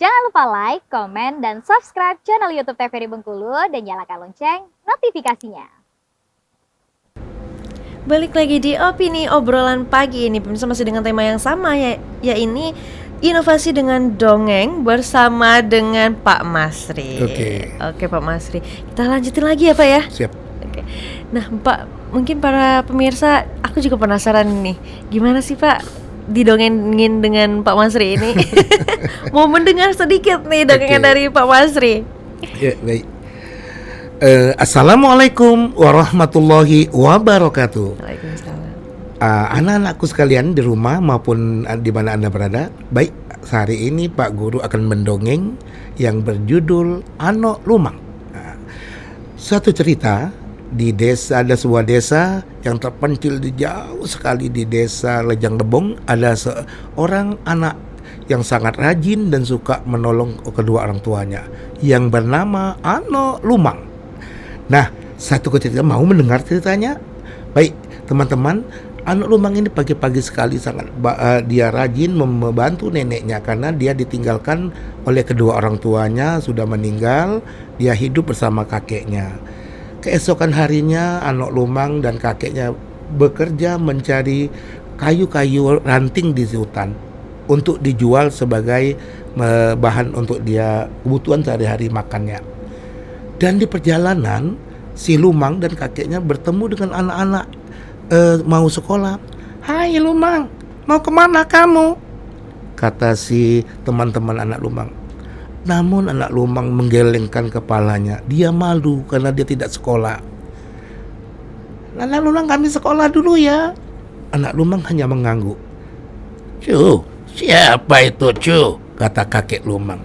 Jangan lupa like, komen, dan subscribe channel YouTube TVRI Bengkulu dan nyalakan lonceng notifikasinya. Balik lagi di Opini Obrolan Pagi ini, pemirsa, masih dengan tema yang sama ya ini inovasi dengan dongeng bersama dengan Pak Masri. Oke Pak Masri, kita lanjutin lagi ya Pak ya. Siap. Oke. Nah Pak, mungkin para pemirsa, aku juga penasaran nih, gimana sih Pak didongengin dengan Pak Masri ini? Mau mendengar sedikit nih dongengan dari Pak Masri. Ya, baik. Assalamualaikum warahmatullahi wabarakatuh. Waalaikumsalam. Anak-anakku sekalian di rumah maupun di mana Anda berada. Baik, hari ini Pak Guru akan mendongeng yang berjudul Ano Lumang. Suatu cerita di desa, ada sebuah desa yang terpencil di jauh sekali di desa Lejang Lebong. Ada seorang anak yang sangat rajin dan suka menolong kedua orang tuanya yang bernama Ano Lumang. Nah, satu ketika mau mendengar ceritanya. Baik, teman-teman, Ano Lumang ini pagi-pagi sekali sangat dia rajin membantu neneknya karena dia ditinggalkan oleh kedua orang tuanya, sudah meninggal. Dia hidup bersama kakeknya. Keesokan harinya Ano Lumang dan kakeknya bekerja mencari kayu-kayu ranting di hutan untuk dijual sebagai bahan untuk dia kebutuhan sehari-hari makannya. Dan di perjalanan si Lumang dan kakeknya bertemu dengan anak-anak mau sekolah. "Hai Lumang, mau kemana kamu?" kata si teman-teman anak Lumang. Namun anak Lumang menggelengkan kepalanya. Dia malu karena dia tidak sekolah. "Anak Lumang, kami sekolah dulu ya." Anak Lumang hanya mengangguk. "Cu, siapa itu Cu?" kata kakek Lumang.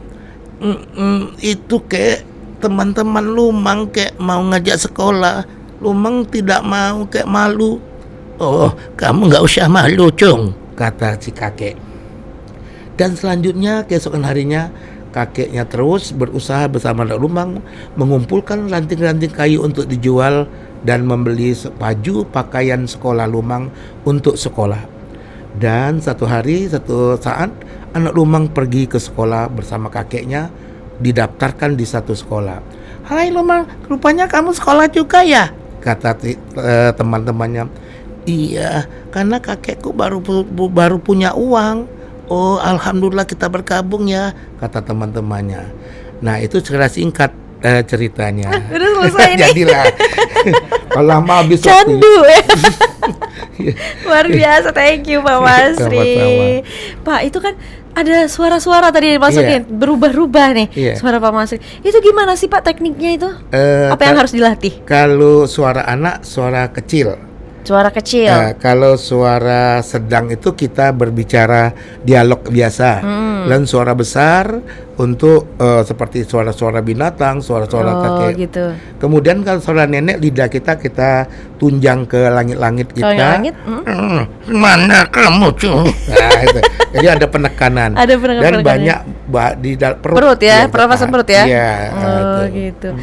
Itu kek teman-teman Lumang kek mau ngajak sekolah. Lumang tidak mau, kek malu." "Oh, kamu gak usah malu Cung," kata si kakek. Dan selanjutnya keesokan harinya kakeknya terus berusaha bersama anak Lumang mengumpulkan ranting-ranting kayu untuk dijual dan membeli baju pakaian sekolah Lumang untuk sekolah. Dan satu saat anak Lumang pergi ke sekolah bersama kakeknya, didaftarkan di satu sekolah. "Hai Lumang, rupanya kamu sekolah juga ya?" kata teman-temannya. "Iya, karena kakekku baru punya uang." "Oh, alhamdulillah kita bergabung ya," kata teman-temannya. Nah, itu secara singkat ceritanya. Udah selesai nih. Jadilah. Kalau lama habis Candu ya. Luar biasa, thank you Pak Masri. Sama-sama. Pak, itu kan ada suara-suara tadi dimasukin, berubah-ubah nih suara Pak Masri. Itu gimana sih Pak tekniknya itu? Apa yang harus dilatih? Kalau suara anak, suara kecil. Suara kecil. Kalau suara sedang itu kita berbicara dialog biasa. Dan suara besar untuk seperti suara-suara binatang, suara-suara kakek. Gitu. Kemudian kalau suara nenek, lidah kita tunjang ke langit-langit kita. Langit? "Mana kamu Cu?" Nah, itu. Jadi ada penekanan. Ada penekanan. Dan banyak di perut ya, pernapasan perut ya. Iya. Gitu.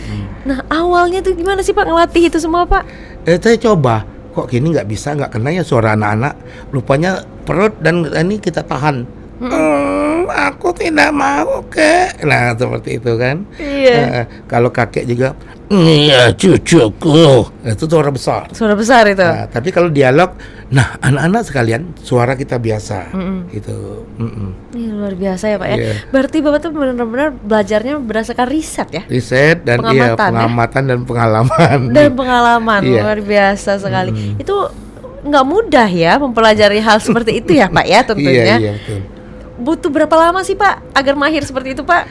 Nah, awalnya tuh gimana sih Pak ngelatih itu semua Pak? Saya coba. Kok gini nggak bisa, nggak kena ya suara anak-anak. Rupanya perut dan ini kita tahan. Aku tidak mau kek. Nah, seperti itu kan. Iya. Kalau kakek juga, "Iya cucuku." Itu suara besar. Suara besar itu. Nah, tapi kalau dialog, nah anak-anak sekalian, suara kita biasa. Itu. Ini luar biasa ya Pak ya. Iya. Berarti Bapak tuh benar-benar belajarnya berdasarkan riset ya. Riset dan pengamatan dan pengalaman. Dan pengalaman. Iya. Luar biasa sekali. Itu nggak mudah ya mempelajari hal seperti itu ya Pak ya tentunya. Iya, betul. Butuh berapa lama sih Pak agar mahir seperti itu Pak?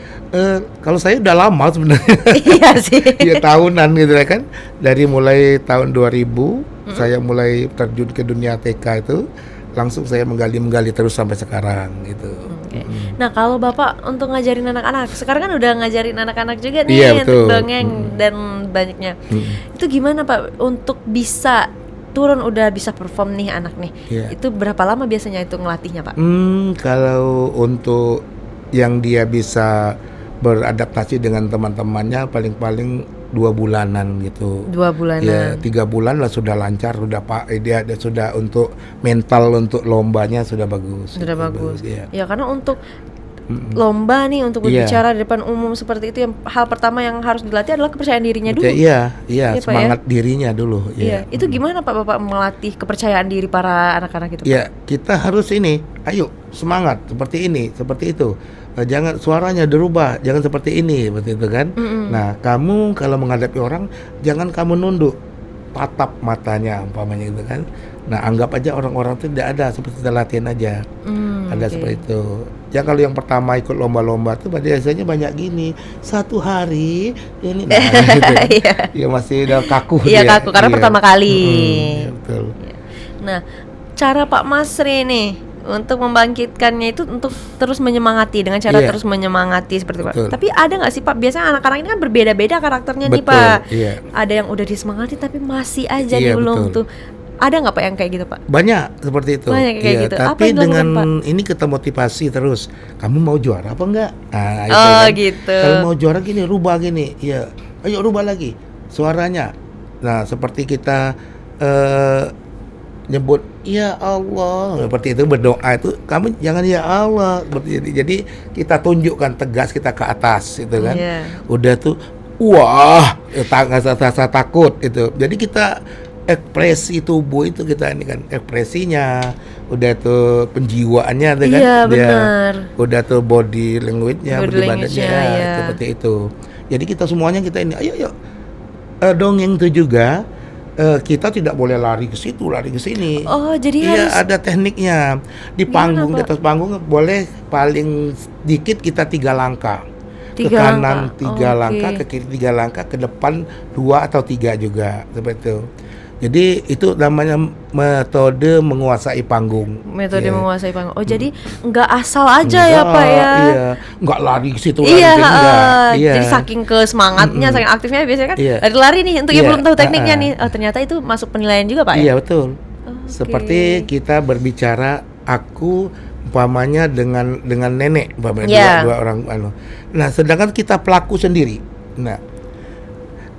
Kalau saya udah lama sebenarnya. Iya sih. Iya, tahunan gitu ya kan. Dari mulai tahun 2000 saya mulai terjun ke dunia TK itu, langsung saya menggali terus sampai sekarang gitu. Nah, kalau Bapak untuk ngajarin anak-anak, sekarang kan udah ngajarin anak-anak juga nih Iya, untuk betul. dongeng dan banyaknya. Itu gimana Pak untuk bisa turun udah bisa perform nih anak nih? Iya. Itu berapa lama biasanya itu ngelatihnya Pak? Kalau untuk yang dia bisa beradaptasi dengan teman-temannya paling-paling 2 bulanan gitu. 2 bulanan. Ya, 3 bulan lah sudah lancar, sudah dia sudah untuk mental untuk lombanya sudah bagus. Sudah bagus. Ya. Ya karena untuk lomba nih untuk Iya. berbicara di depan umum seperti itu, yang hal pertama yang harus dilatih adalah kepercayaan dirinya dulu. Iya, Iya, Pak, semangat dirinya dulu. Iya, itu gimana Pak Bapak melatih kepercayaan diri para anak-anak itu? Pak? Ya, kita harus ini, ayo semangat seperti ini, seperti itu. Jangan suaranya dirubah, jangan seperti ini, seperti itu kan. Nah, kamu kalau menghadapi orang, jangan kamu nunduk, tatap matanya, umpamanya gitu kan. Nah, anggap aja orang-orang itu tidak ada, seperti kita latihan aja. Ada seperti itu. Ya kalau yang pertama ikut lomba-lomba tuh biasanya banyak gini, satu hari ini, nah, gitu. Iya. Ya masih udah kaku. Iya, dia. kaku karena Iya. pertama kali. Iya, betul. Nah, cara Pak Masri nih untuk membangkitkannya itu untuk terus menyemangati dengan cara Iya. terus menyemangati seperti itu, Pak. Betul. Tapi ada nggak sih Pak? Biasanya anak-anak ini kan berbeda-beda karakternya nih, Betul, Pak. iya. Ada yang udah disemangati tapi masih aja Iya, nih belum betul. tuh. Ada nggak Pak yang kayak gitu, Pak? Banyak seperti itu. Banyak kayak Iya, gitu. Apa tapi yang dilakukan, dengan Pak? ini kita motivasi terus. Kamu mau juara apa enggak? Nah, itu Oh, kan. gitu. Kalau mau juara gini, rubah gini. Iya. Ayo rubah lagi suaranya. Nah, seperti kita nyebut ya Allah, seperti itu berdoa itu kamu jangan ya Allah seperti itu. Jadi kita tunjukkan tegas kita ke atas itu kan. Iya. Udah tuh wah, rasa takut itu. Jadi kita ekspresi tubuh itu kita ini kan ekspresinya, udah tuh penjiwaannya tuh kan. Iya, Dia benar. udah tuh body language-nya, Body body language-nya, badannya ya. seperti itu. Jadi kita semuanya kita ini ayo dongeng itu juga kita tidak boleh lari ke situ, lari ke sini. Oh, jadi Iya, harus ada tekniknya. Di Gimana, panggung, di Pak? atas panggung boleh paling sedikit kita 3 langkah. Ke 3 kanan langkah. 3 Oh, langkah, oke. ke kiri 3 langkah, ke depan 2 atau 3 juga, seperti itu. Jadi itu namanya metode menguasai panggung. metode Iya. menguasai panggung. Oh, jadi nggak asal aja ya, Pak ya. Iya, nggak lari ke situ, lari Iya, ke sini, enggak. Iya. jadi saking ke semangatnya, saking aktifnya biasanya kan Iya. lari-lari nih untuk yang Iya, belum tahu tekniknya ha-ha. nih. Oh, ternyata itu masuk penilaian juga, Pak ya? Iya, betul. Oke. Seperti kita berbicara aku umpamanya dengan nenek umpamanya Iya. dua orang anu. Nah, sedangkan kita pelaku sendiri. Nah,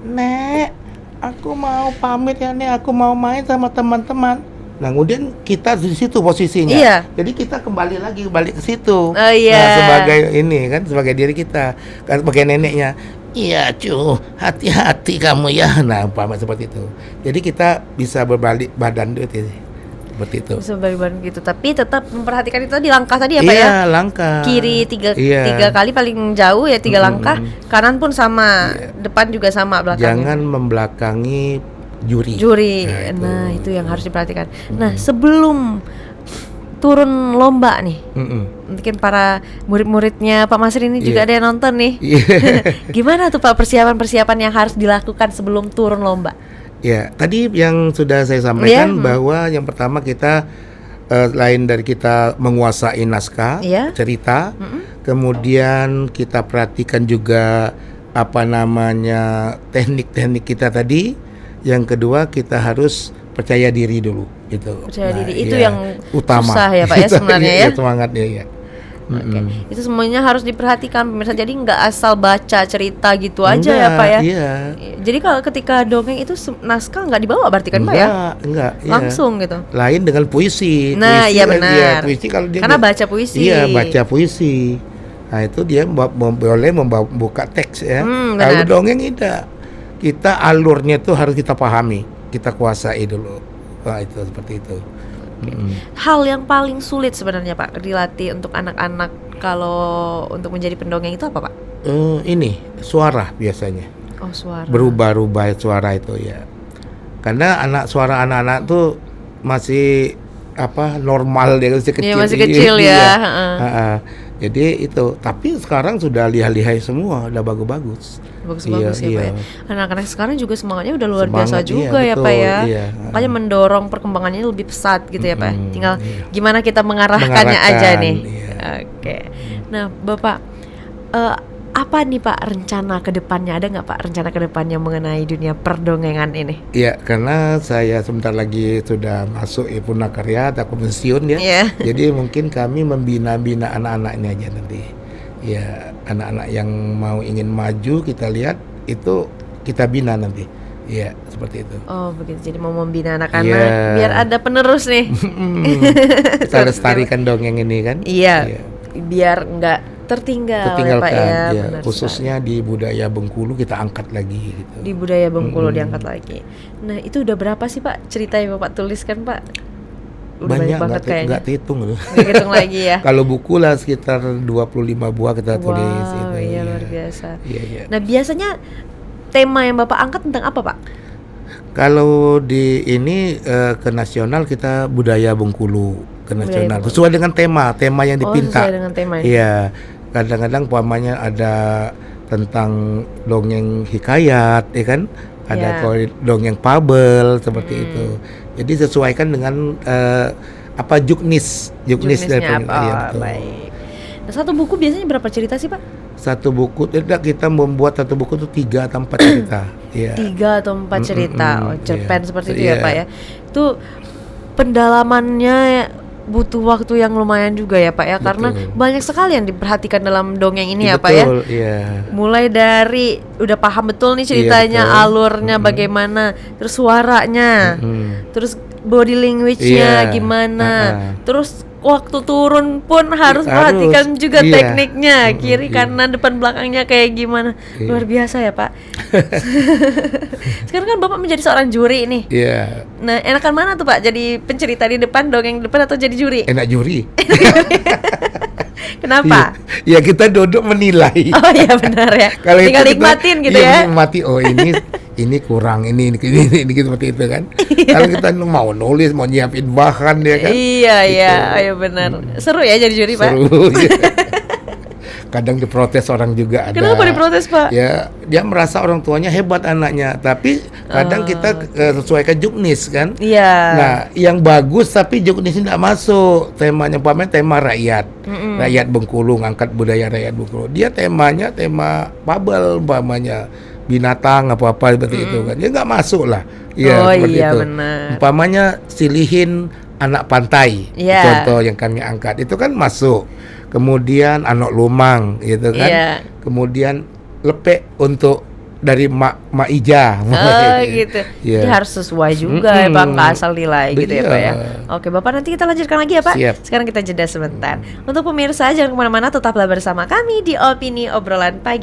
Nek, aku mau pamit ya Nek, aku mau main sama teman-teman. Nah, kemudian kita di situ posisinya. Iya. Jadi kita kembali lagi balik ke situ. Oh, iya. Nah, sebagai ini kan sebagai diri kita, kan sebagai neneknya. Iya, cu, hati-hati kamu ya. Nah, umpama seperti itu. Jadi kita bisa berbalik badan itu seperti itu. Bisa bareng gitu, tapi tetap memperhatikan itu tadi langkah tadi ya, Pak ya? Iya, langkah. Kiri tiga Iya. kali paling jauh ya 3 langkah, kanan pun sama, Iya. depan juga sama belakangnya. Jangan membelakangi juri. Juri. Nah, Nah, itu. itu yang harus diperhatikan. Nah, sebelum turun lomba nih, mungkin para murid-muridnya Pak Masri ini juga Iya. ada yang nonton nih. Iya. Gimana tuh Pak persiapan-persiapan yang harus dilakukan sebelum turun lomba? Ya, tadi yang sudah saya sampaikan Iya, bahwa yang pertama kita lain dari kita menguasai naskah, Iya. cerita, kemudian kita perhatikan juga apa namanya teknik-teknik kita tadi. Yang kedua kita harus percaya diri dulu, gitu. Percaya diri itu iya, yang utama susah ya, Pak ya, sebenarnya ya? Iya, semangatnya ya. Oke, itu semuanya harus diperhatikan pemirsa. Jadi nggak asal baca cerita gitu aja ya, Enggak, Pak ya. Iya. Jadi kalau ketika dongeng itu naskah nggak dibawa berarti kan, Pak ya? Enggak, iya. Langsung gitu. Lain dengan puisi. Nah, Puisi iya kan benar. puisi kalau dia Karena baca puisi. Iya, baca puisi. Nah, itu dia boleh membuka teks ya. Kalau benar. dongeng tidak. Kita alurnya itu harus kita pahami, kita kuasai dulu. Wah, itu seperti itu. Hal yang paling sulit sebenarnya Pak dilatih untuk anak-anak kalau untuk menjadi pendongeng itu apa, Pak? Ini suara biasanya. Oh, suara. Berubah-ubah suara itu ya. Karena suara anak-anak tuh masih normal dia masih kecil. Iya, masih kecil ya. Iya. Heeh. Jadi itu, tapi sekarang sudah lihai-lihai semua, udah bagus-bagus. Bagus-bagus ya, Iya, Pak ya. iya. Anak-anak sekarang juga semangatnya udah luar Semangat, biasa iya, juga ya, betul, Pak ya. iya. Makanya mendorong perkembangannya lebih pesat gitu ya, Pak. Tinggal iya. gimana kita mengarahkannya Mengarahkan, aja nih. iya. Oke. Nah, Bapak, apa nih Pak rencana ke depannya? Ada nggak Pak rencana ke depannya mengenai dunia perdongengan ini? Iya, karena saya sebentar lagi sudah masuk Punakarya atau pensiun ya. Iya. Jadi mungkin kami membina-bina anak-anak ini aja nanti. Ya, anak-anak yang mau ingin maju kita lihat itu kita bina nanti. Iya, seperti itu. Oh begitu, jadi mau membina anak-anak Iya. biar ada penerus nih. Kita lestarikan dongeng ini kan. Iya, biar nggak tertinggalkan Pak, ya, benar khususnya di budaya Bengkulu kita angkat lagi gitu. di budaya Bengkulu diangkat lagi. Nah itu udah berapa sih Pak cerita yang Bapak tuliskan Pak? Udah banyak banget kayaknya. Nggak terhitung loh. Nggak hitung lagi ya. Kalau buku lah sekitar 25 buah kita tulis. Wow, iya luar biasa. Iya. Nah biasanya tema yang Bapak angkat tentang apa Pak? Kalau di ini ke nasional kita budaya Bengkulu ke nasional. Bengkulu. Sesuai dengan tema yang dipinta. Sesuai dengan tema ini. Iya. Kadang-kadang umpamanya ada tentang dongeng hikayat, ya kan? Ada dongeng fabel seperti itu. Jadi sesuaikan dengan juknisnya Juknisnya dari apa? iya, betul. Baik. Nah, satu buku biasanya berapa cerita sih Pak? Satu buku kita membuat satu buku itu 3 atau 4 cerita. Iya. 3 atau 4 cerita. Cerpen iya. seperti itu ya Pak ya. Itu pendalamannya butuh waktu yang lumayan juga ya Pak ya, karena banyak sekali yang diperhatikan dalam dongeng ini ya Pak ya. Iya. Mulai dari udah paham betul nih ceritanya, alurnya bagaimana, terus suaranya, terus body language-nya gimana, terus waktu turun pun harus perhatikan juga tekniknya, kiri kanan depan belakangnya kayak gimana. Luar biasa ya Pak. Sekarang kan Bapak menjadi seorang juri nih. Iya. Nah, enakan mana tuh Pak? Jadi pencerita di depan, dongeng di depan, atau jadi juri? Enak juri. Kenapa? Ya kita duduk menilai. Oh iya benar ya. Kalau tinggal itu nikmatin gitu ya. Nikmati, oh ini kurang, ini seperti itu kan. Kalau kita mau nulis, mau nyiapin bahan ya kan. Iya iya benar. Seru ya jadi juri Pak. Seru. Ya. Kadang diprotes orang juga ada. Kenapa diprotes Pak? Ya dia merasa orang tuanya hebat anaknya, tapi kadang kita sesuaikan juknis kan. Iya. Nah yang bagus tapi juknisnya tidak masuk. Temanya tema rakyat, rakyat Bengkulu, ngangkat budaya rakyat Bengkulu. Dia tema fabel umpamanya, binatang apa seperti itu kan. Dia nggak masuk lah. Ya, seperti itu. Benar. Umpamanya silihin anak pantai, contoh yang kami angkat itu kan masuk. Kemudian Anok Lumang gitu kan. Kemudian lepek untuk dari Mak Ija. Gitu. Jadi harus sesuai juga ya Pak, nggak asal nilai gitu ya Pak ya. Oke Bapak, nanti kita lanjutkan lagi ya Pak. Siap. Sekarang kita jeda sebentar. Untuk pemirsa jangan kemana-mana, tetaplah bersama kami di Opini Obrolan Pagi.